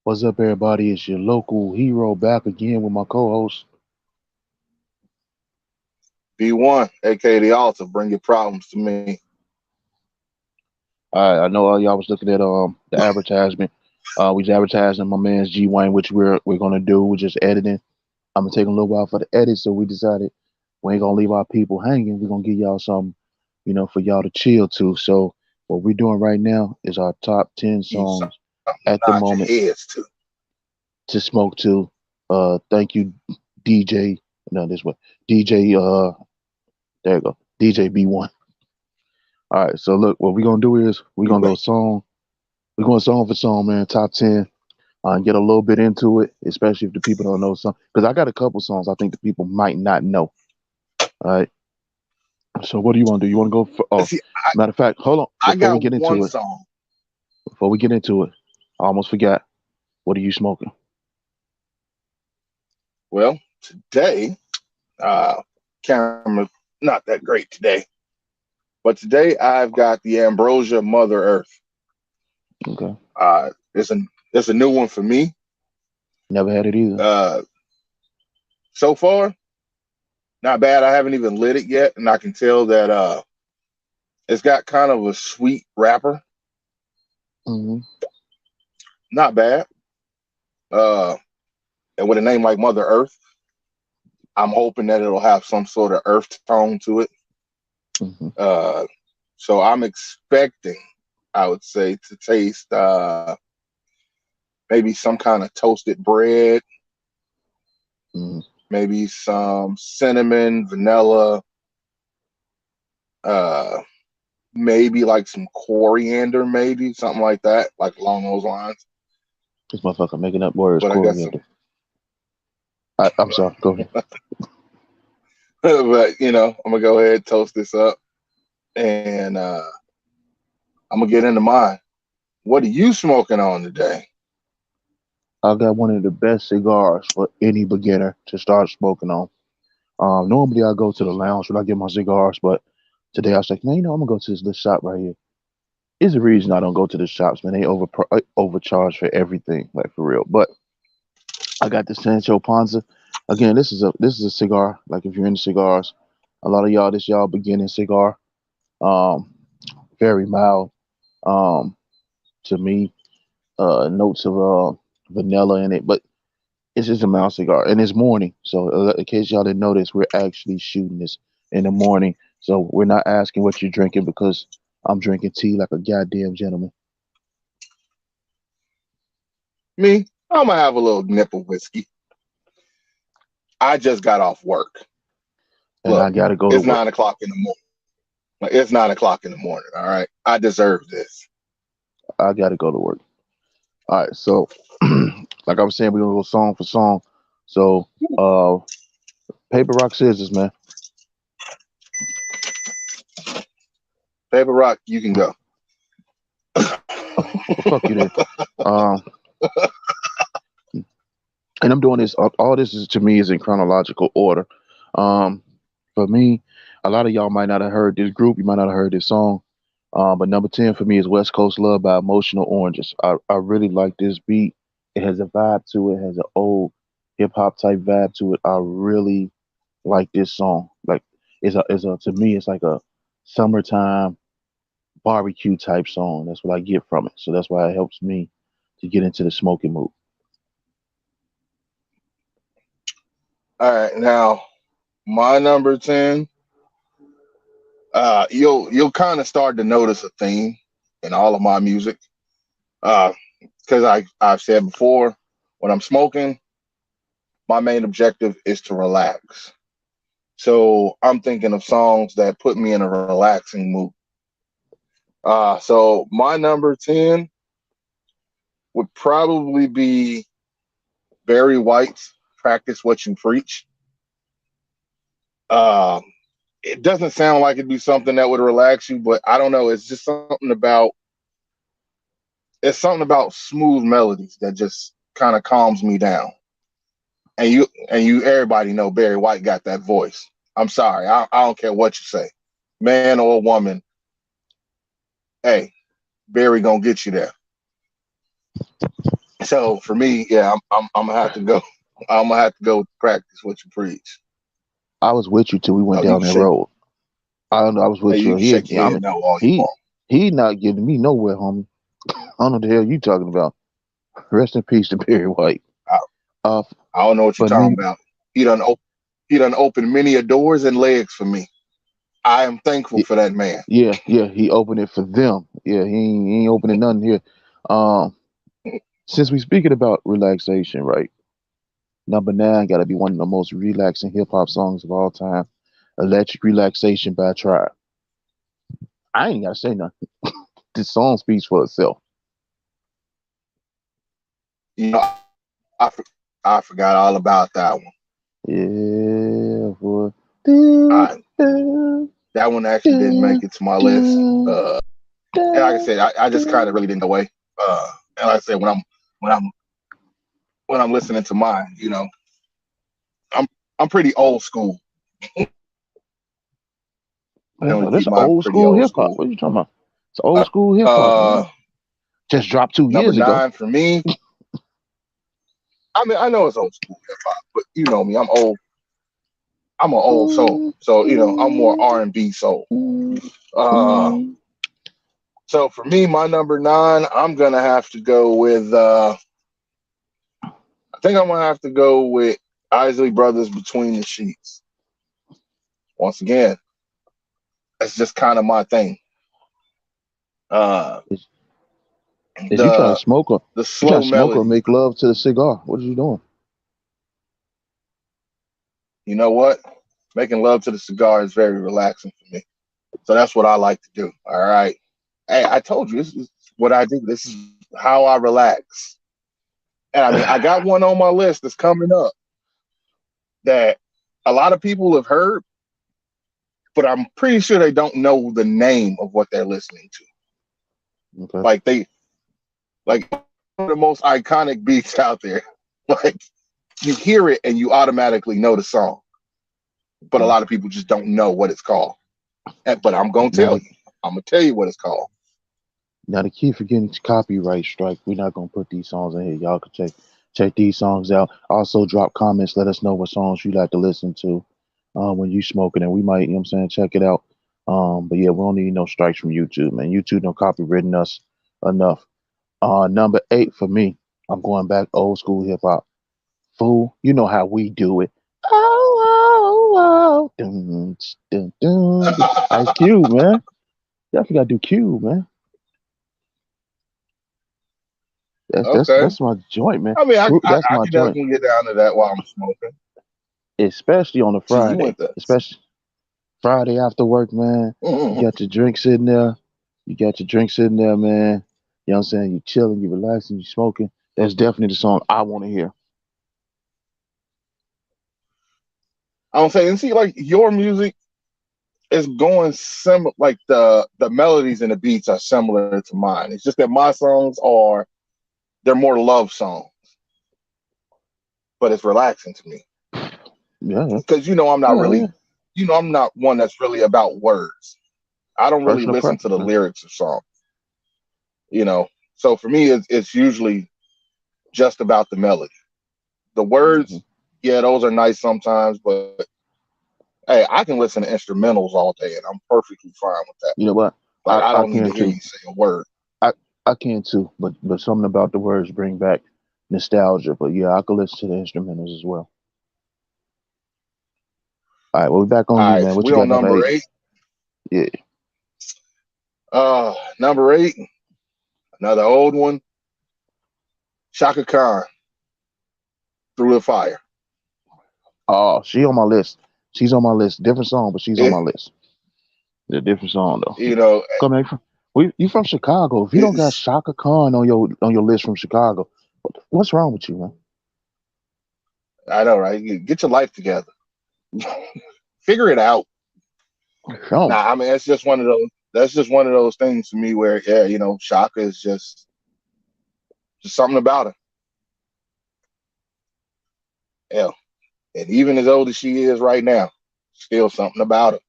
What's up, everybody? It's your local hero back again with my co-host. B1, aka the altar, bring your problems to me. All right, I know y'all was looking at the advertisement. We was advertising my man's G Wayne, which we're gonna do. We're just editing. I'm gonna take a little while for the edit, so we decided we ain't gonna leave our people hanging. We're gonna give y'all something, for y'all to chill to. So what we're doing right now is our top 10 You songs something to at the nod your moment heads to. to smoke to. Thank you, DJ. No, this one, DJ. There you go, DJ B1. All right, so look, what we're gonna do is we're You gonna wait. go song. We're going song for song, man. Top 10. Get a little bit into it, especially if the people don't know some. Because I got a couple songs I think the people might not know. All right. So what do you want to do? You want to go for? Oh, See, matter of fact, hold on. I Before we got get one into it, song. I almost forgot. What are you smoking? Well, today, camera not that great today, but today I've got the Ambrosia Mother Earth. Okay. It's a new one for me. Never had it either. Uh, so far, not bad. I haven't even lit it yet, and I can tell that it's got kind of a sweet wrapper. Hmm. Not bad. Uh, and with a name like Mother Earth, I'm hoping that it'll have some sort of earth tone to it. Hmm. Uh, so I'm expecting, I would say, to taste maybe some kind of toasted bread, Hmm. maybe some cinnamon, vanilla, uh, maybe like some coriander, maybe something like that, like along those lines. This motherfucker making up words, But I got some, coriander. I'm sorry. Go ahead. but I'm gonna go ahead toast this up, and I'm gonna get into mine. What are you smoking on today? I got one of the best cigars for any beginner to start smoking on. Normally I go to the lounge when I get my cigars, but today I was like, man, I'm gonna go to this little shop right here. Is the reason I don't go to the shops, man. They overcharge for everything, like for real. But I got the Sancho Panza. Again, this is a cigar. Like if you're into cigars, a lot of y'all this y'all beginning cigar. Um, very mild. Um, to me, notes of vanilla in it, but it's just a mild cigar, and it's morning. So in case y'all didn't notice, we're actually shooting this in the morning. So we're not asking what you're drinking because I'm drinking tea like a goddamn gentleman, Me, I'm gonna have a little nip of whiskey. I just got off work. and Look, I gotta go to it's work. 9 o'clock in the morning. Like, it's 9 o'clock in the morning. All right, I deserve this. I gotta go to work. All right, so like I was saying, we're gonna go song for song. So uh paper rock scissors, man. Paper rock, you can go. Fuck you then. Um and I'm doing this all this is to me is in chronological order. Um for me, a lot of y'all might not have heard this group, you might not have heard this song. But number 10 for me is West Coast Love by Emotional Oranges. I really like this beat. It has a vibe to it, has an old hip hop type vibe to it. I really like this song. Like it's a to me it's like a summertime barbecue type song. That's what I get from it. So that's why it helps me to get into the smoking mood. All right, now my number 10. You'll kind of start to notice a theme in all of my music. Uh, because I've said before, when I'm smoking, my main objective is to relax. So I'm thinking of songs that put me in a relaxing mood. So my number 10 would probably be Barry White's "Practice What You Preach." Um, it doesn't sound like it'd be something that would relax you, but I don't know. It's something about smooth melodies that just kind of calms me down. Everybody know Barry White got that voice. I'm sorry, I don't care what you say, man or woman. Hey, Barry gonna get you there. So for me, yeah, I'm gonna have to go. I'm gonna have to go practice what you preach. I was with you till we went Oh, you down can that shake. road. I was Hey, with you you. can shake your I head mean, no all you he want. he not getting me nowhere, homie. I don't know the hell you talking about. Rest in peace to Barry White. I, Uh, I don't know what you're but talking me, about. He done op- he done opened many a doors and legs for me. I am thankful y- for that man. yeah, he opened it for them. Yeah, he ain't opening nothing here. Um, since we speaking about relaxation, right? Number nine got to be one of the most relaxing hip hop songs of all time. Electric Relaxation by Tribe. I ain't gotta say nothing. This song speaks for itself. You know, I forgot all about that one. Yeah, boy. Do, I, do, that one actually didn't make do, it to my list. do, And like I do, said, I just kind of do. really didn't go away. And like I said, when I'm when I'm listening to mine, I'm I'm pretty old school. I Man, want no, to this keep mine old pretty school old hip hop. school. What are you talking about? It's old Uh, school hip hop, uh, man. Just dropped two Number years ago. nine for me. I mean, I know it's old school hip hop, but you know me, I'm old. I'm an old soul, so I'm more R&B soul. Uh, so for me, my number nine, I'm gonna have to go with. I think I'm gonna have to go with Isley Brothers Between the Sheets. Once again, that's just kind of my thing. Uh, Is, is you trying to the smoke or the you trying slow to smoke or melodies. make love to the cigar? What are you doing? You know what? Making love to the cigar is very relaxing for me. So that's what I like to do. All right. Hey, I told you this is what I do. This is how I relax. And I mean, I got one on my list that's coming up that a lot of people have heard, but I'm pretty sure they don't know the name of what they're listening to. Okay. Like like one of the most iconic beats out there. Like you hear it and you automatically know the song, but a Mm. lot of people just don't know what it's called. But I'm gonna Now tell the you. I'm gonna tell you what it's called. now the key for getting copyright strike. We're not gonna put these songs in here. Y'all can check these songs out. Also drop comments. Let us know what songs you like to listen to when you smoking, and we might, you know what I'm saying, check it out. But yeah, we don't need no strikes from YouTube, man. YouTube don't copywritten us enough. Number eight for me. I'm going back old school hip hop. Fool, you know how we do it. Oh, oh, oh. Dun, dun, dun, dun. Ice Cube, man. Definitely gotta do Cube, man. Okay. That's my joint, man. I mean, That's I my can joint, definitely get down to that while I'm smoking. especially on a See, you Friday. went the. Especially Friday after work, man. You got your drink sitting there. You got your drink sitting there, man. You know what I'm saying? You chilling, you relaxing, you smoking. That's definitely the song I want to hear. I don't say, and see, like your music is going like the melodies and the beats are similar to mine. It's just that my songs they're more love songs, but it's relaxing to me Yeah, because yeah, yeah. I'm not one that's really about words. I don't really Personal listen to preference, the man. lyrics of songs, you know. So for me, it's usually just about the melody. The Hmm. words, yeah, those are nice sometimes, but hey, I can listen to instrumentals all day and I'm perfectly fine with that. You know what? Like I I don't need can to hear too. you say a word. I I can too. But something about the words bring back nostalgia. But yeah, I could listen to the instrumentals as well. All right, well, we back on All you, right, man. so What we you got on number number eight? eight. Yeah. Number eight, another old one, Shaka Khan, Through the Fire. Oh, she on my list. She's on my list. Different song, but she's on It, my list. A different song though. you know, Come on, you from Chicago. If you don't got it's Shaka Khan on your list from Chicago, what's wrong with you, man? I know, right? You get your life together, figure it out. Show me. Nah, I mean, it's just one of those. That's just one of those things to me where, yeah, Shaka is just something about her. Yeah, and even as old as she is right now, still something about her.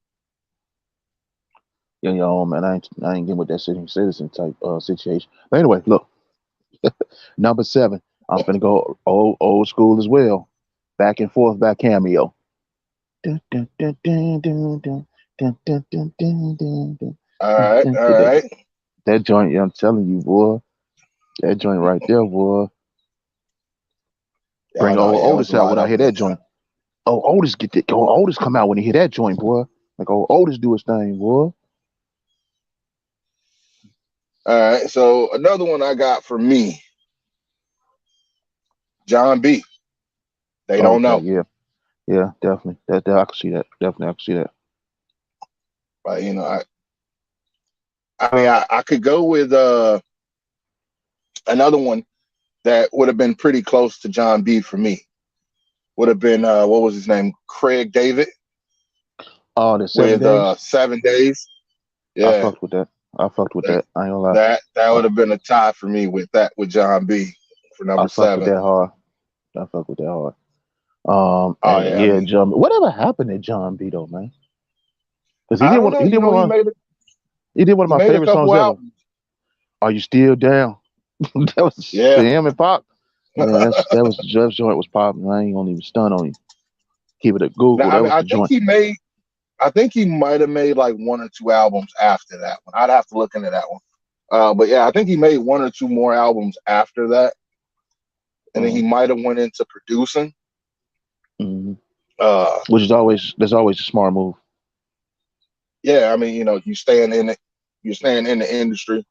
Yeah, man, I ain't getting with that sitting citizen type situation. But anyway, look. Number 7. I'm finna go old school as well. Back and forth by Cameo. Dun, dun, dun, dun, dun, dun, dun, dun, dun, dun, dun, dun, All dun, right, dun, all dun, dun. right. That joint, yeah, I'm telling you, boy. That joint right there, boy. Oh Bring no, old yeah, it was Otis a out lot when I of hear them that that time. joint. Oh, Otis get that. Oh, Otis come out when he hear that joint, boy. Like, oh, Otis do his thing, boy. All right, so another one I got for me, John B. They don't Okay, know. yeah, yeah, definitely. That I can see that. Definitely, I can see that. But I mean, I could go with another one that would have been pretty close to John B for me. Would have been what was his name? Craig David Oh, the seven with days. 7 days. I Yeah, fucked with that. I fucked with that that. I ain't gonna lie. that I, would have been a tie for me with that with John B for I number fucked with 7. that hard. I fucked with that hard. Oh And yeah, I yeah, mean, John. Whatever happened to John B though, man? Because he I did don't one. know. He did You know, one of my. He did one of he my made a favorite songs couple ever. albums. Are you still down? That was Yeah. him and Pop. Man, that was Jeff's joint was popping. I ain't gonna even stun on you. Keep it a Now, Google. I That mean, was the joint. I think he might have made like 1 or 2 albums after that one. I'd have to look into that one. But yeah, I think he made 1 or 2 more albums after that, and then he Uh-huh. might have went into producing. Hmm. Uh, Which is always that's always a smart move. yeah, I mean, you're staying in the industry,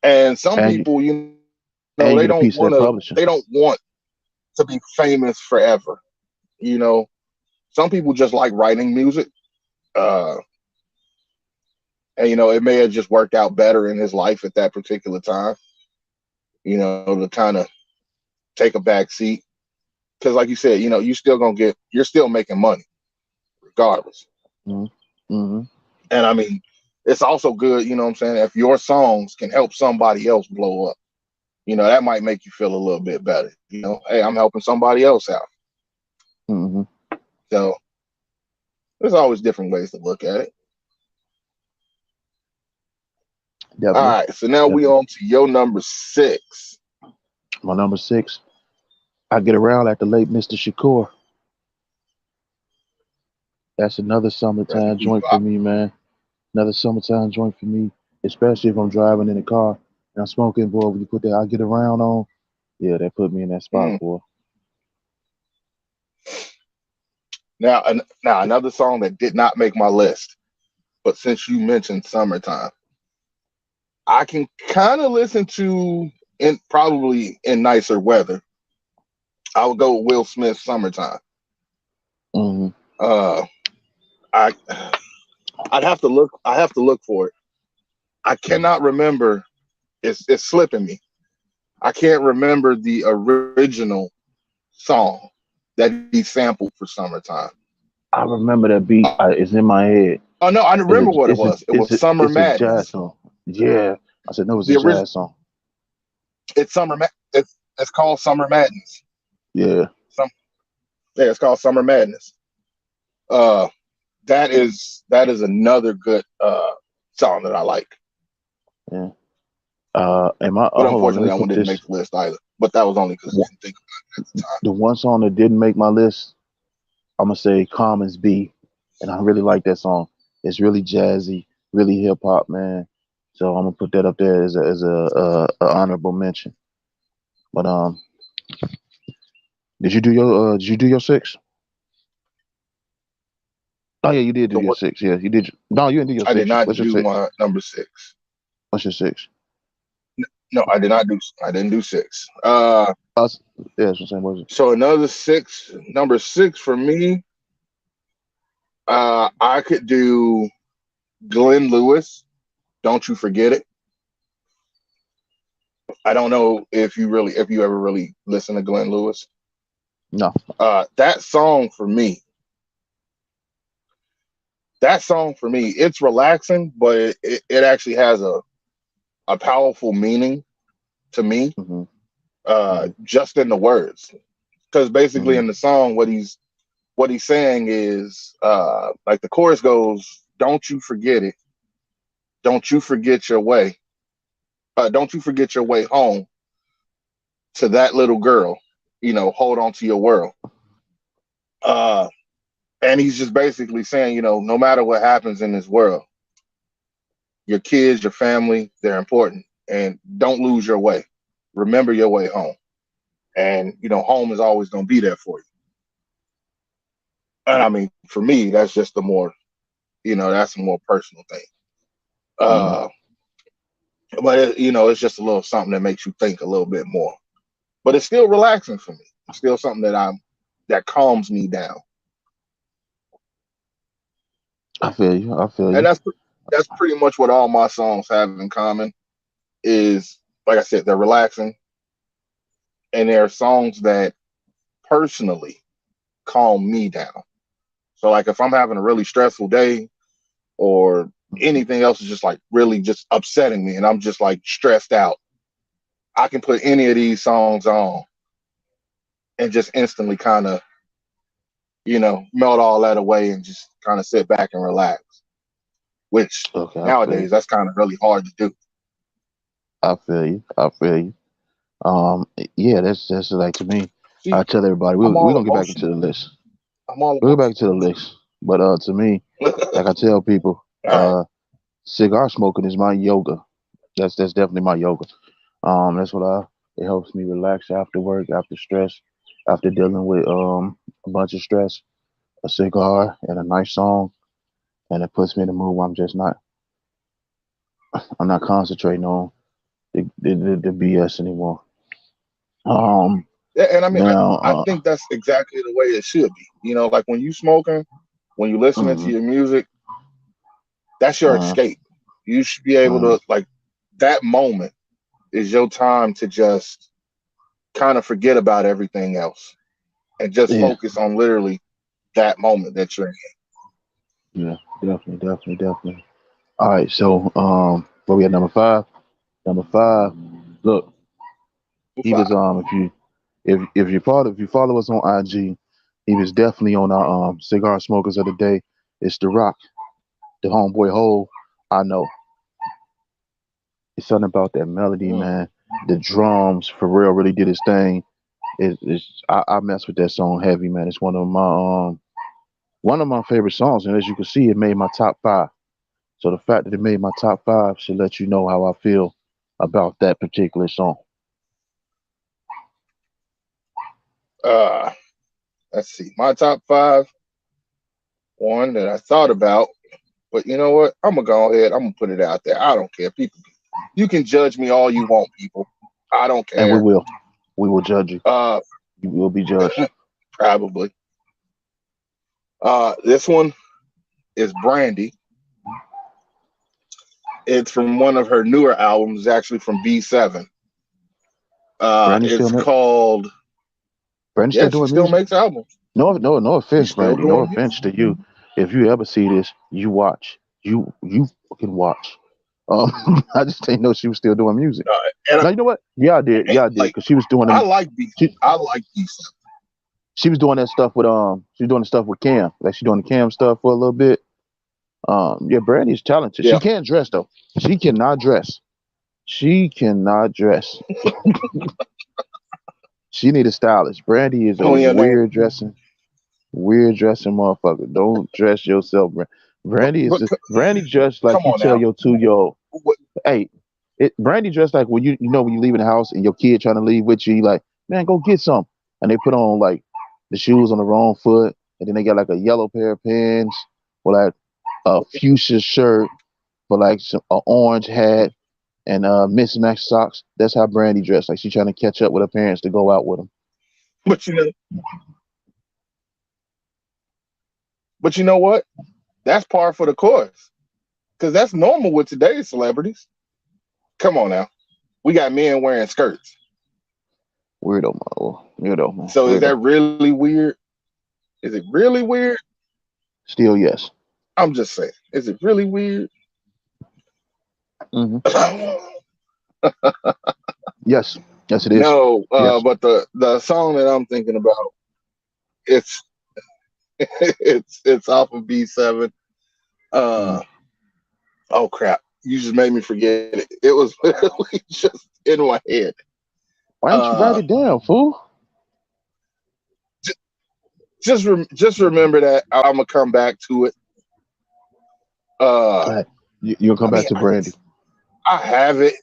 and some And people, and you they get a don't piece of want that to, publishing. they don't want to be famous forever. You know, some people just like writing music, uh, and it may have just worked out better in his life at that particular time. To kind of take a back seat because, like you said, you're still making money regardless. Hmm. Hmm. And I mean, it's also good, what I'm saying, if your songs can help somebody else blow up, that might make you feel a little bit better. Hey, I'm helping somebody else out. Hmm. So there's always different ways to look at it. All Definitely. right, so now we Definitely. on to your number 6. My number 6. I get around like the late Mr. Shakur. That's another Rest in summertime peace, joint for Pop. me, man. Another summertime joint for me, especially if I'm driving in the car and I'm smoking, boy. When you put that I get around on, yeah, that put me in that spot, Mm. boy. Now another song that did not make my list, but since you mentioned summertime, I can kind of listen to in probably in nicer weather. I would go with Will Smith's "Summertime." Hmm. Uh, I I'd have to look. I have to look for it. I cannot remember. It's slipping me. I can't remember the original song that he sampled for "Summertime." I remember that Uh, beat. It's in my head. oh no, I It's a remember what it it's a was. It it's was a "Summer it's a jazz Madness." song. Yeah, I said no, it's a The original. jazz song. It's it's called "Summer Madness." Yeah, Some Yeah, it's called "Summer Madness." Uh, that is another good song that I like. yeah. And my But hold on, let unfortunately, me that one put didn't make this. the list either. But that was only because I One- didn't think about it at the time. The one song that didn't make my list, I'm gonna say "Commons B," and I really like that song. It's really jazzy, really hip hop, man. So I'm gonna put that up there as a honorable mention. But did you do your 6? Oh yeah, you did do The your one 6. Yeah, you did. No, you didn't do your I did 6. not What's your do 6? my number 6. What's your 6? No, I did not do. I didn't do 6. Us. Yeah, that's what I'm saying. What was it? So another 6, number 6 for me. I could do Glenn Lewis. Don't you forget it. I don't know if you ever really listen to Glenn Lewis. No. That song for me. That song for me. It's relaxing, but it actually has a powerful meaning to me. Hmm. Hmm. Just in the words, because basically Hmm. in the song, what he's saying is like the chorus goes, "Don't you forget it. Don't you forget your way. Don't you forget your way home. to that little girl, hold on to your world. Uh, and he's just basically saying, no matter what happens in this world, your kids, your family, they're important, and don't lose your way. Remember your way home, and home is always going to be there for you. And I mean, for me, that's just the more, that's a more personal thing. Mm-hmm. Uh, but it's just a little something that makes you think a little bit more. But it's still relaxing for me. It's still something that calms me down. I feel you. I feel And you. that's pretty much what all my songs have in common. Is like I said, they're relaxing, and they're songs that personally calm me down. So like if I'm having a really stressful day, or anything else is just like really just upsetting me and I'm just like stressed out, I can put any of these songs on and just instantly kind of, melt all that away and just kind of sit back and relax, which Okay, I feel you. nowadays that's kind of really hard to do. I feel you. I feel you. Yeah, that's like to me. I See, tell everybody I'm we're all gonna get back into emotional. the list. I'm all We'll get back to emotional. the list. But to me, like I tell people, All right. cigar smoking is my yoga. That's definitely my yoga. That's what I. It helps me relax after work, after stress, after dealing with a bunch of stress. A cigar and a nice song, and it puts me in a mood where I'm not concentrating on the BS anymore. Um, Yeah, and I mean, now, I think that's exactly the way it should be. Like when you smoking, when you listening to mm, your music, that's your uh, escape. You should be able uh, to like that moment is your time to just kind of forget about everything else and just yeah, focus on literally that moment that you're in. yeah, definitely, definitely, definitely. All right, so where we at number five? Number five. Look, he was Five. if you follow us on IG, he was definitely on our cigar smokers of the day. It's the Rock, the homeboy Hole. I know it's something about that melody, Mm. man. The drums, for real, really did his thing. I mess with that song heavy, man. It's one of my favorite songs, and as you can see, it made my top five. So the fact that it made my top five should let you know how I feel about that particular song. Uh, let's see. My top five, one that I thought about, but you know what? I'm gonna go ahead. I'm gonna put it out there. I don't care. People, you can judge me all you want, people. I don't And care. we will judge you. Uh, You will be judged. probably. This one is Brandy. It's from one of her newer albums, actually from B7. Brandy still It's make called, Brandy still yeah, she doing still music. makes albums. No She's offense, still Brandy. No doing music. offense to you. If you ever see this, you watch. You fucking watch. I just didn't know she was still doing music. Uh, and, Now you know what? Yeah, I did. and Yeah, I did. like, Cause she was doing I them. like B. She I like B7. she was doing that stuff with She was doing the stuff with Cam. Like she doing the Cam stuff for a little bit. Yeah, Brandy's talented. She Yeah. can't dress though. She cannot dress. She cannot dress. She need a stylist. Brandy is a When your name, weird dressing motherfucker. Don't dress yourself. Brandy is but Brandy dressed like come you on tell now. your 2 year old, What, hey, Brandy dressed like when when you leave in the house and your kid trying to leave with you, you like, man, go get some. And they put on like the shoes on the wrong foot, and then they got like a yellow pair of pants or like a fuchsia shirt for like some orange hat and mismatched socks. That's how Brandy dressed. Like she trying to catch up with her parents to go out with them. but but you know what? That's par for the course because that's normal with today's celebrities. Come on now. We got men wearing skirts. Weirdo, man. Weirdo, man. So is that Weirdo. really weird? Is it really weird? Still, yes. I'm just saying. Is it really weird? Hmm. Yes. Yes, it is. No, Yes. but the song that I'm thinking about, it's it's off of B7. Mm. Uh, oh crap! You just made me forget it. It was literally just in my head. Why ain't you write Uh, it down, fool? j- just remember that I'm gonna come back to it. Uh, All right. You'll come I back mean, to Brandy. I have it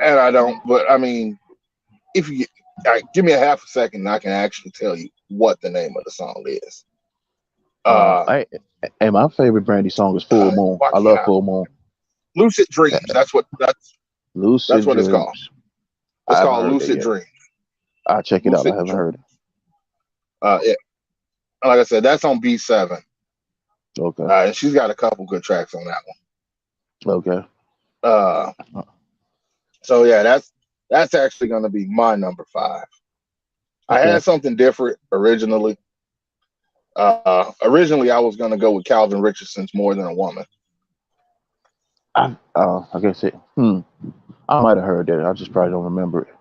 and I don't, but I mean, if you give me a half a second, I can actually tell you what the name of the song is. Uh, I and my favorite Brandy song is Full Moon. why I can't love I? Full Moon. Lucid Uh, Dreams. That's Lucid what it's called. Dreams. I It's haven't called heard that Lucid yet. Dreams. I'll check it out. I Lucid haven't heard Dreams. Yeah, like I said, that's on B7. it. Okay. And she's got a couple good tracks on that Okay. one. So yeah, that's actually going to be my number five. I Okay. had something different originally. Originally, I was going to go with Calvin Richardson's "More Than a Woman." I guess it. I might have heard that. I just probably don't remember it.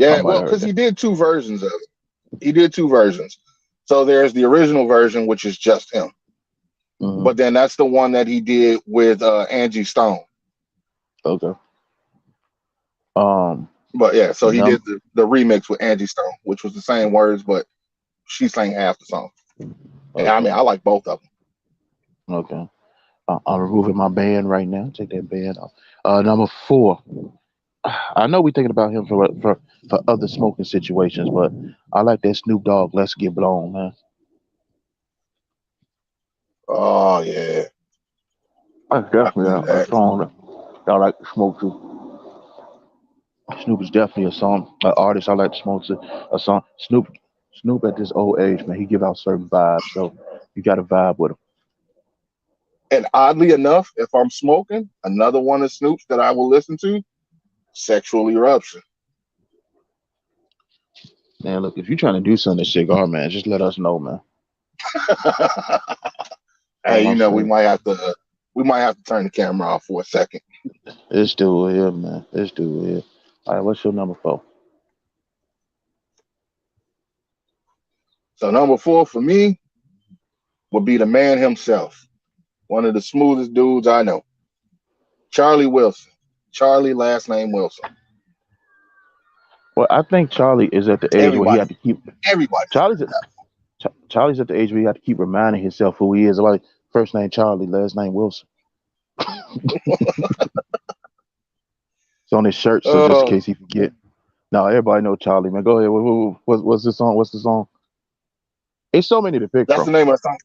I Yeah, might well, have heard because that. he did two versions of it. He did two versions. So there's the original version, which is just him. Hmm. But then that's the one that he did with Angie Stone. Okay. Um. But yeah, so he Num. did the remix with Angie Stone, which was the same words, but she sang half the song. And I Okay. mean, I like both of them. Okay. I'm removing my band right now. Take that band off. Number four. I know we're thinking about him for other smoking situations, but I like that Snoop Dogg. Let's get blown, man. Oh yeah, That's I definitely believe a that. song that I like to smoke to. Snoop is definitely a song, an artist I like to smoke to. A song. Snoop at this old age, man, he give out certain vibes, so you got to vibe with him. And oddly enough, if I'm smoking, another one of Snoop's that I will listen to, Sexual Eruption. Man, look, if you're trying to do something to Cigar, man, just let us know, man. Hey, All I'm saying, we might have to turn the camera off for a second. it's still here, man. It's still here. All right, what's your number four? So number four for me would be the man himself, one of the smoothest dudes I know, Charlie Wilson. Charlie, last name Wilson. Well, I think Charlie is at the age where he Everybody, had to keep. everybody Charlie's smoking at, that. Charlie's at the age where he had to keep reminding himself who he is. Like first name Charlie, last name Wilson. It's on his shirt, so just in Oh, case he forget. Now everybody know Charlie, man. Go ahead. What's the song? What's the song? It's so many to pick that's from. the name of the song.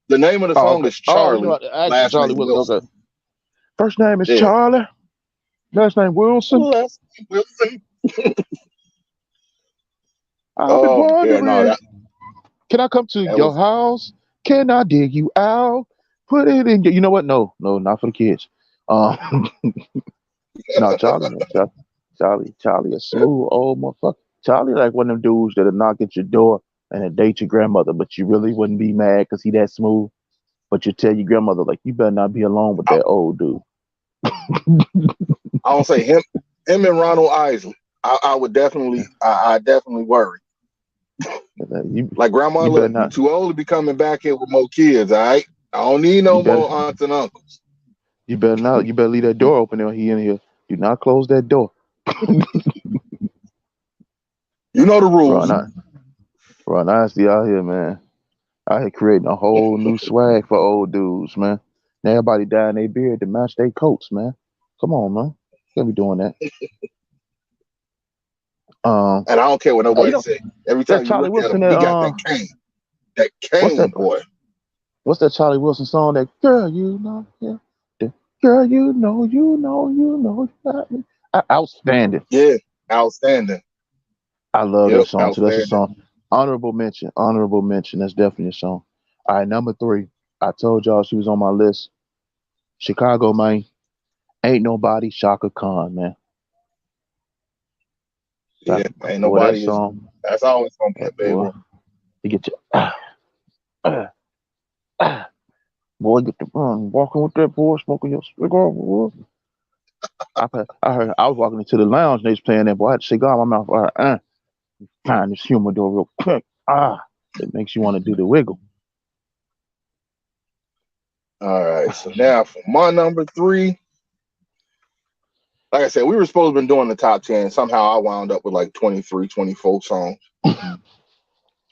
The name of the Oh, song okay. is Oh, you Charlie, know, actually, last Charlie name Wilson. Wilson. Okay. First name is Yeah. Charlie. Last name Wilson. Last name Wilson. I've been Oh yeah, no, wondering, can I come to that your was house? Can I dig you out? Put it in. You know what? No, no, not for the kids. Um, no, Charlie, man. Charlie, a smooth old motherfucker. Charlie like one of them dudes that'll knock at your door and date your grandmother, but you really wouldn't be mad because he that smooth. But you tell your grandmother like you better not be alone with I, that old dude. I don't say him and Ronald Isley. I would definitely I definitely worry. You Like grandma, you better look, you not. too old to be coming back here with more kids, all right? I don't need You no better more aunts and uncles. you better not. You better leave that door open when he in here. Do not close that door. You know the Ron, rules. Ron Isley out here, man. Out here creating a whole new swag for old dudes, man. Now everybody dyeing their beard to match their coats, man. Come on, man. Can't be doing that. Um, And I don't care what hey, you nobody know say. Every that time you Charlie look at Wilson? him, he got that cane. That What's that? cane, boy. What's that Charlie Wilson song? That girl, you know, yeah, the girl, you got me. Outstanding. Yeah, outstanding. I love that Yep, song too. That's a outstanding. song. Honorable mention. Honorable mention. That's definitely a song. All right, number three. I told y'all she was on my list. Chicago, man. Ain't nobody Shaka Khan, man. Yeah, That ain't boy, that nobody is. song, That's always gonna be a that big boy, one. he get you. Ah, ah. Boy, get the walking with that boy, smoking your cigar, boy. I was walking into the lounge and they was playing that boy. I had a cigar in my mouth. Find this humidor real quick. It makes you want to do the wiggle. All right. So now for my number three, Like I said, we were supposed to been doing the top 10. Somehow I wound up with like 23, 24 songs.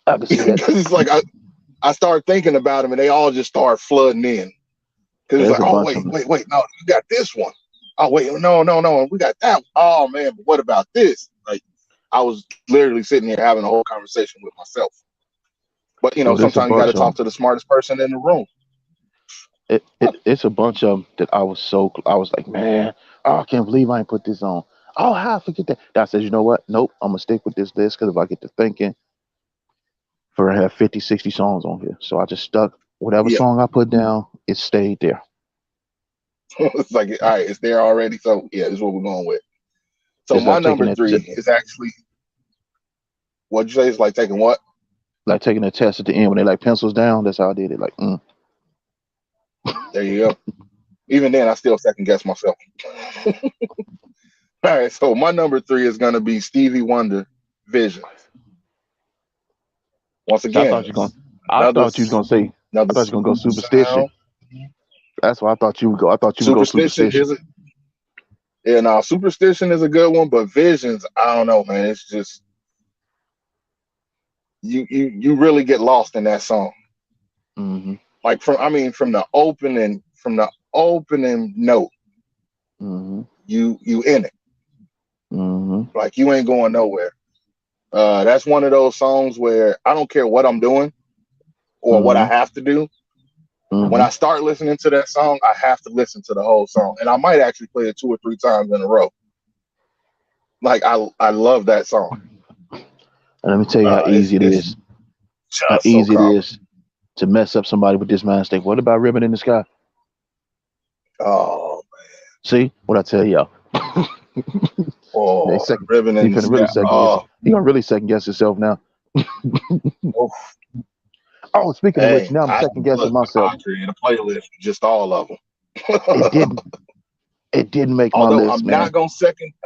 I can see that. Because it's like I started thinking about them and they all just start flooding in. Because it's There's like, a oh, bunch wait, of them. wait, wait. No, you got this one. Oh, wait, no. We got that one. Oh, man, but what about this? Like, I was literally sitting here having a whole conversation with myself. But, Dude, there's a sometimes you got to bunch of talk them. to the smartest person in the room. It's a bunch of them that I was like, man, oh, I can't believe I ain't put this on. Oh, how I forget that? That says, you know what? Nope, I'm gonna stick with this list because if I get to thinking, for I have 50, 60 songs on here, so I just stuck whatever Yeah. song I put down, it stayed there. It's like, all right, it's there already. So, yeah, this is what we're going with. So, It's my like taking number three is actually, what'd you say? It's like taking what? like taking a test at the end when they like pencils down. That's how I did it. Like, There you go. Even then, I still second guess myself. All right, so my number three is going to be Stevie Wonder, Visions. Once I again, thought you gonna. I another thought you was gonna say. I another thought you were gonna go smooth superstition. sound. That's what I thought you would go. I thought you would go Superstition superstition. is a yeah, now Superstition is a good one, but Visions, I don't know, man. It's just you really get lost in that song. Mm-hmm. Like from the opening note, Mm-hmm. you in it. Mm-hmm. Like you ain't going nowhere. That's one of those songs where I don't care what I'm doing or what I Mm-hmm. have to do. When Mm-hmm. I start listening to that song, I have to listen to the whole song, and I might actually play it 2 or 3 times in a row. Like I love that song. And let me tell you how easy it It's is. How just so easy it calming. is to mess up somebody with this mind state. What about Ribbon in the Sky? Oh, See what I tell y'all? They oh, second. ribbon You in the finna sky. really second guess. Oh, You gonna really second guess yourself now? oof. Oh, speaking of which, Hey, now I'm second guessing myself. I create a playlist for just all of them. It didn't. It didn't make my Although list, man.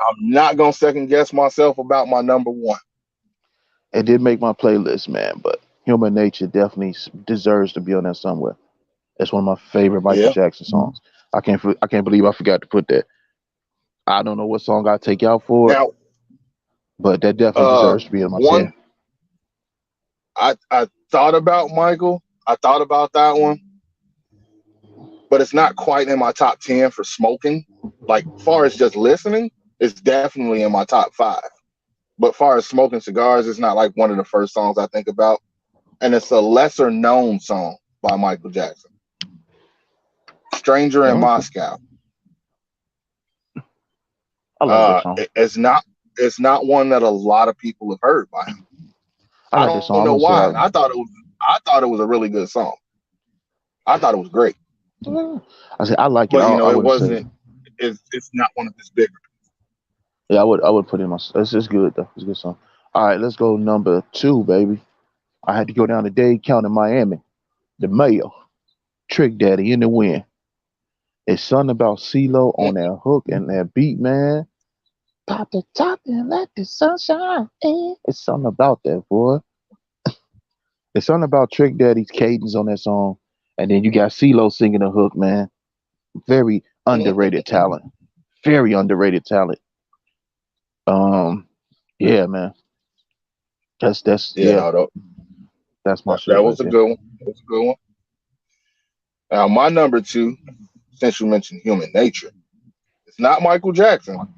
I'm not gonna second guess myself about my number one. It did make my playlist, man. But Human Nature definitely deserves to be on there somewhere. It's one of my favorite Michael Yeah. Jackson songs. I can't believe I forgot to put that. I don't know what song I take out for it, Now, but that definitely uh, deserves to be in my one 10. I thought about Michael. I thought about that one, but it's not quite in my top 10 for smoking. Like far as just listening, it's definitely in my top 5. But far as smoking cigars, it's not like one of the first songs I think about. And it's a lesser known song by Michael Jackson. Stranger in Okay. Moscow. I like that song. It's not one that a lot of people have heard by him. I I like that don't song. I know wouldn't say why. I thought it was a really good song. I thought it was great. I said I like it. But I it wouldn't say. wasn't it's not one of his bigger. Yeah, I would put it in my. It's good though. It's a good song. All right, let's go number 2, baby. I had to go down to Dade County, Miami. The mayor, Trick Daddy in the wind. It's something about CeeLo on that hook and that beat, man. Pop the top and let the sunshine in. It's something about that, boy. It's something about Trick Daddy's cadence on that song. And then you got CeeLo singing the hook, man. Very underrated talent. Very underrated talent. Um, yeah, man. Yeah, Yeah, no, that's my shit that right was a there. good one. That was a good one. Now my number two, since you mentioned Human Nature, it's not Michael Jackson,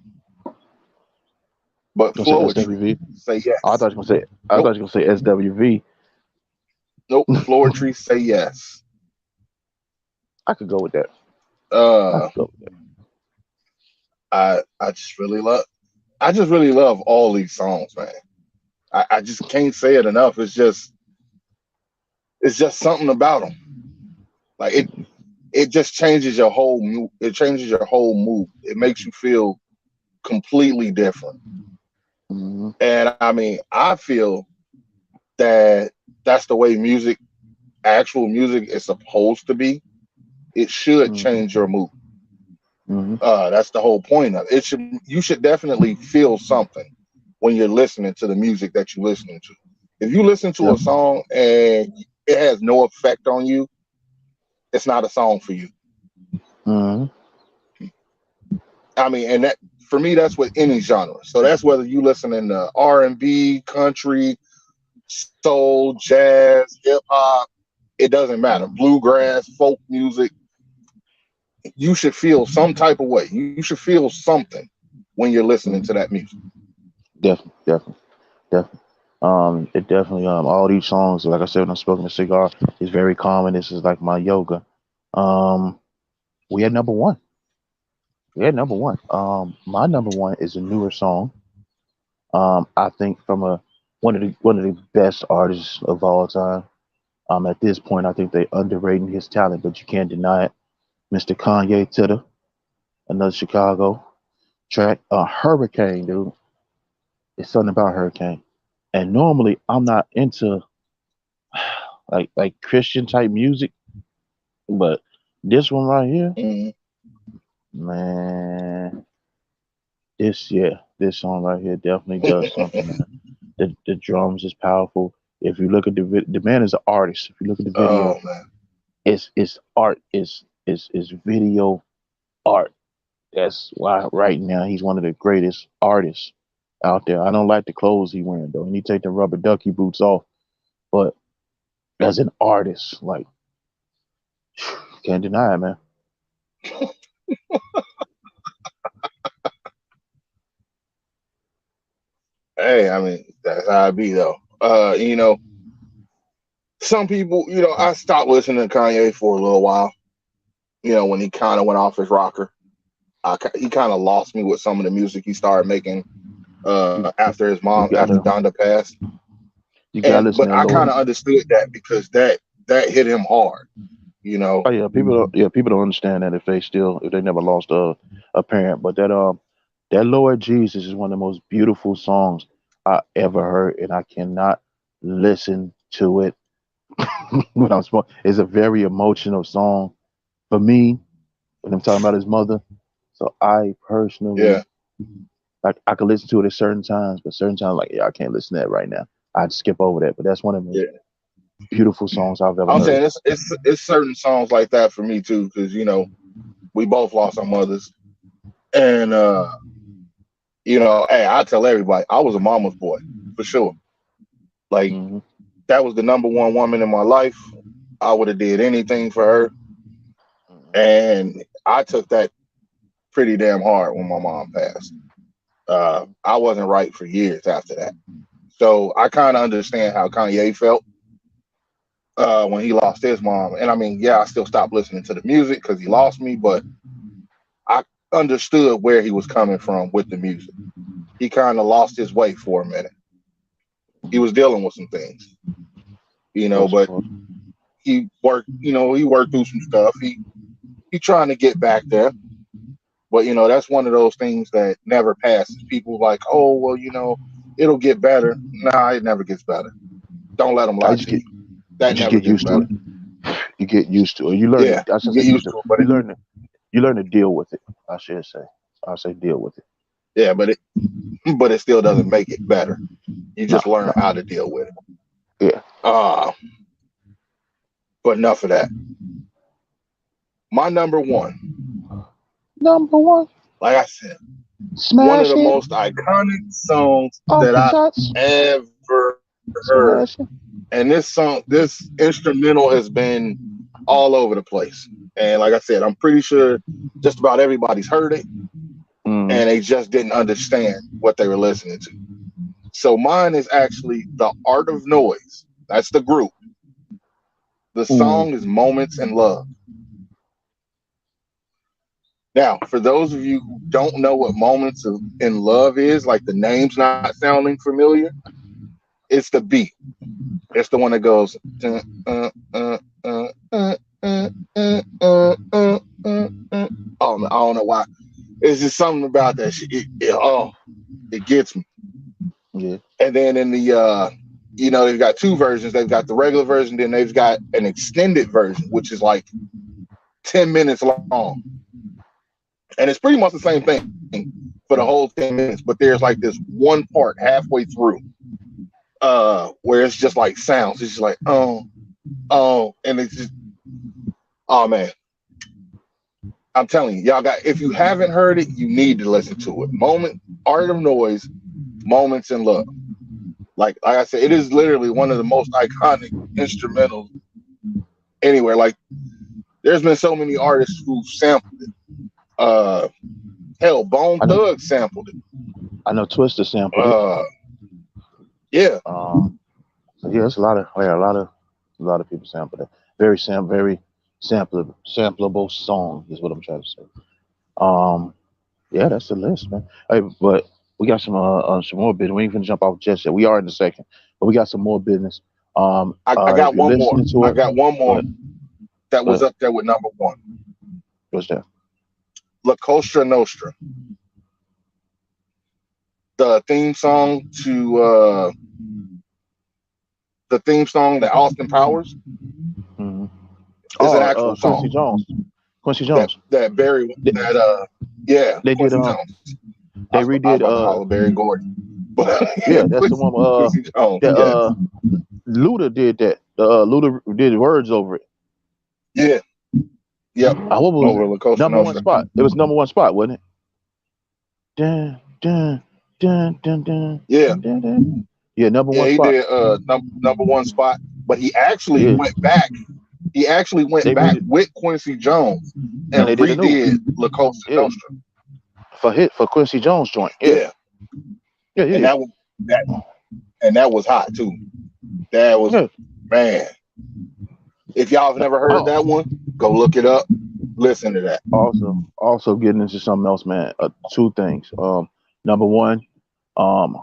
but You gonna say Floetry. SWV? Say Oh, yes. I Nope. thought you were gonna say SWV. Nope. Floetry. Say yes. I could go with that. I Uh, could go with that. I just really love all these songs, man. I just can't say it enough. It's just something about them. Like it just changes your whole mood. It changes your whole mood. It makes you feel completely different. Hmm. And I mean, I feel that that's the way actual music is supposed to be. It should Hmm. change your mood. Hmm. That's the whole point of it. You should definitely feel something when you're listening to the music that you're listening to. If you listen to Yeah. a song and it has no effect on you, it's not a song for you. Hmm. I mean, and that for me, that's with any genre. So that's whether you listening to R&B, country, soul, jazz, hip hop. It doesn't matter. Bluegrass, folk music. You should feel some type of way. You should feel something when you're listening to that music. Definitely, definitely, definitely. It definitely all these songs, like I said when I'm smoking a cigar, is very common. This is like my yoga. Um, we had number one. We had number one. My number one is a newer song. I think from a one of the best artists of all time. At this point, I think they underrating his talent, but you can't deny it. Mr. Kanye Titter, another Chicago track. Hurricane, dude. It's something about Hurricane. And normally I'm not into like Christian type music, but this one right here, Mhm. man, this song right here definitely does something, man. The drums is powerful. If you look at the man is an artist. If you look at the Oh video, man. it's art. It's video art. That's why right now he's one of the greatest artists out there. I don't like the clothes he wearing though. He need to take the rubber ducky boots off. But as an artist, like can't deny it, man. Hey, I mean, that's how it be though. Some people, I stopped listening to Kanye for a little while. When he kind of went off his rocker, he kind of lost me with some of the music he started making You, after his you mom, after gotta Donda passed. you gotta And listen but to that I kind Lord. of understood that because that hit him hard. You know, Oh people don't understand that if they never lost a parent. But that Lord Jesus is one of the most beautiful songs I ever heard, and I cannot listen to it when I'm smoking. It's a very emotional song for me when I'm talking about his mother. So I yeah, personally like I could listen to it at certain times, but certain times like yeah, I can't listen to that right now. I'd skip over that. But that's one of the most yeah. beautiful songs I've ever I'm heard. saying it's certain songs like that for me too, because we both lost our mothers, and hey, I tell everybody I was a mama's boy for sure. Like Hmm. that was the number one woman in my life. I would have did anything for her, and I took that pretty damn hard when my mom passed. I wasn't right for years after that, so I kind of understand how Kanye felt when he lost his mom. And I mean, yeah, I still stopped listening to the music because he lost me, but I understood where he was coming from with the music. He kind of lost his way for a minute. He was dealing with some things, Of but course. he worked through some stuff. He trying to get back there, but that's one of those things that never passes. People like, oh well, it'll get better. Nah, it never gets better. Don't let them I lie just to get you. you That just never get gets used to better. it. You get used to it. You learn Yeah, to. I should you say get used used to. to it, but You learn to. You learn to deal with it. I should say. I say deal with it. yeah, but it still doesn't make it better. You No, just learn no. how to deal with it. Yeah. Uh, but enough of that. My number one, Number one, like I said, one of smash the it. most iconic songs Off that the I've shots, ever heard. smash it. And this instrumental has been all over the place. And like I said, I'm pretty sure just about everybody's heard it, Mm, and they just didn't understand what they were listening to. So mine is actually The Art of Noise. That's the group. The mm, song is Moments in Love. Now, for those of you who don't know what in Love is, like the name's not sounding familiar, it's the beat. It's the one that goes. Oh, I don't know why. It's just something about that shit. It gets me. yeah. And then in they've got two versions. They've got the regular version, then they've got an extended version, which is like 10 minutes long. And it's pretty much the same thing for the whole 10 minutes, but there's like this one part halfway through where it's just like sounds. It's just like, and it's just, oh man. I'm telling you, y'all got. If you haven't heard it, you need to listen to it. Art of Noise, Moments in Love. Like I said, it is literally one of the most iconic instrumentals anywhere. Like, there's been so many artists who sampled it. Hell, Bone I know, Thug sampled it. I know Twister sampled it. Uh, yeah, So yeah, it's a lot of people sampled it. Very samplable song is what I'm trying to say. Um, yeah, that's the list, man. Hey, but we got some more business. We ain't finna jump off just yet. We are in the second, but we got some more business. I If got you're one more. listening to I it, got one go more ahead. that Go was ahead. up there with number one. What's that? La Costa Nostra, the theme song to the theme song that Austin Powers Hmm. is an actual Quincy song Jones. Quincy that Jones. that Barry They, that yeah, they did Quincy Jones. they I was redid about to holler Barry Gordy, but yeah, that's the one Quincy Jones. that Yeah, Luda did that. Luda did words over it. yeah, yep. What was Over La Costa number one Nostra. spot? It was number one spot, wasn't it? Dun, dun, dun, dun, dun, Yeah, dun, dun. Yeah, number yeah. one He spot. did number one spot, but he actually Yeah, went back. He actually went they back redid with Quincy Jones and they and did a new redid one. La Costa Yeah, Nostra. for Quincy Jones joint. Yeah, Yeah, yeah, and yeah, that that was hot too. That was, yeah. man. If y'all have never heard Oh, that one, go look it up. Listen to that. also getting into something else, man. Two things. Number one, um,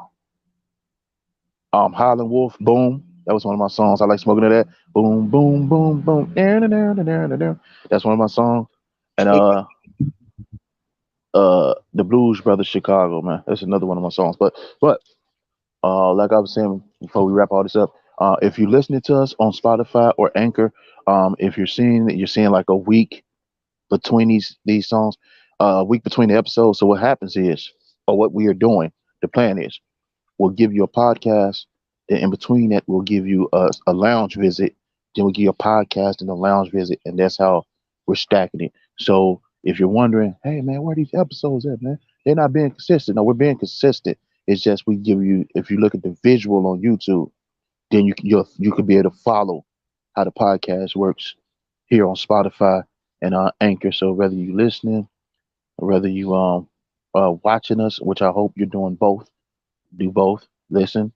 Highland Wolf, Boom. That was one of my songs. I like smoking to that. Boom, boom, boom, boom. Down, down, down, down, down. That's one of my songs. And the Blues Brothers Chicago, man. That's another one of my songs. But like I was saying before we wrap all this up, if you're listening to us on Spotify or Anchor, if you're seeing like a week between these songs, a week between the episodes. So what happens is, or what we are doing, the plan is, we'll give you a podcast. Then in between that, we'll give you a lounge visit. Then we'll give you a podcast and a lounge visit, and that's how we're stacking it. So if you're wondering, hey man, where are these episodes at, man? They're not being consistent. No, we're being consistent. It's just we give you. If you look at the visual on YouTube, then you could be able to follow how the podcast works here on Spotify and Anchor. So whether you listening, or whether you watching us, which I hope you're doing both, do both. Listen,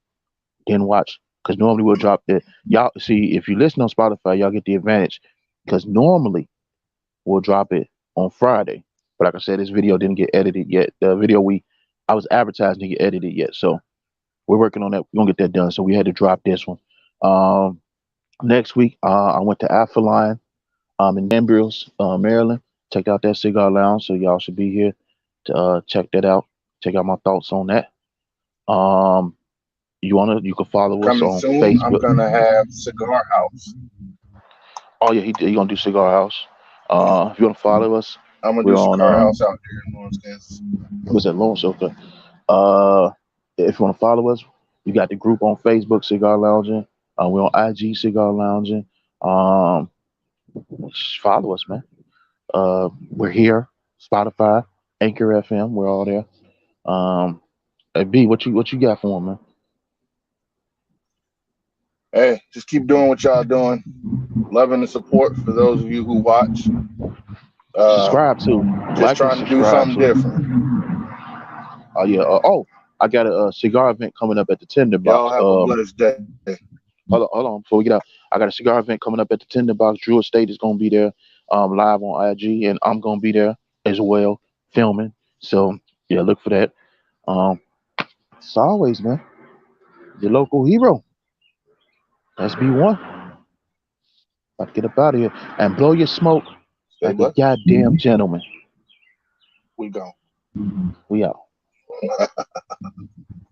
then watch. Because normally we'll drop the y'all see if you listen on Spotify, y'all get the advantage. Because normally we'll drop it on Friday. But like I said, this video didn't get edited yet. The video I was advertising didn't get edited yet. So we're working on that. We're gonna get that done. So we had to drop this one. Um, Next week, I went to Alpha Line in Danvers, Maryland. Check out that cigar lounge. So y'all should be here to check that out. Check out my thoughts on that. Um, you can follow us Coming on soon, I'm Facebook. gonna have Cigar House. Oh yeah, he gonna do Cigar House. Yeah, If you wanna follow us, I'm gonna we're do on Cigar House out there in Lawrence, Kansas. what's that Lone Sofa? Uh, if you wanna follow us, we got the group on Facebook, Cigar Lounging. We're on IG, Cigar Lounging. Um, just follow us, man. We're here, Spotify, Anchor FM. We're all there. Um, hey, B, what you got for 'em, man? Hey, just keep doing what y'all doing. Loving the support for those of you who watch. Uh, Subscribe to, just like and trying to do subscribe something to. different. Oh yeah. I got a cigar event coming up at the Y'all Tinderbox. have a blessed day. Hold on. Before we get out, I got a cigar event coming up at the Tinderbox. Drew Estate is gonna be there, live on IG, and I'm gonna be there as well, filming. So yeah, look for that. Um, as always, man, your local hero. Let's be one. About to get up out of here and blow your smoke Stay like a blessed. goddamn gentleman. We gone. We out.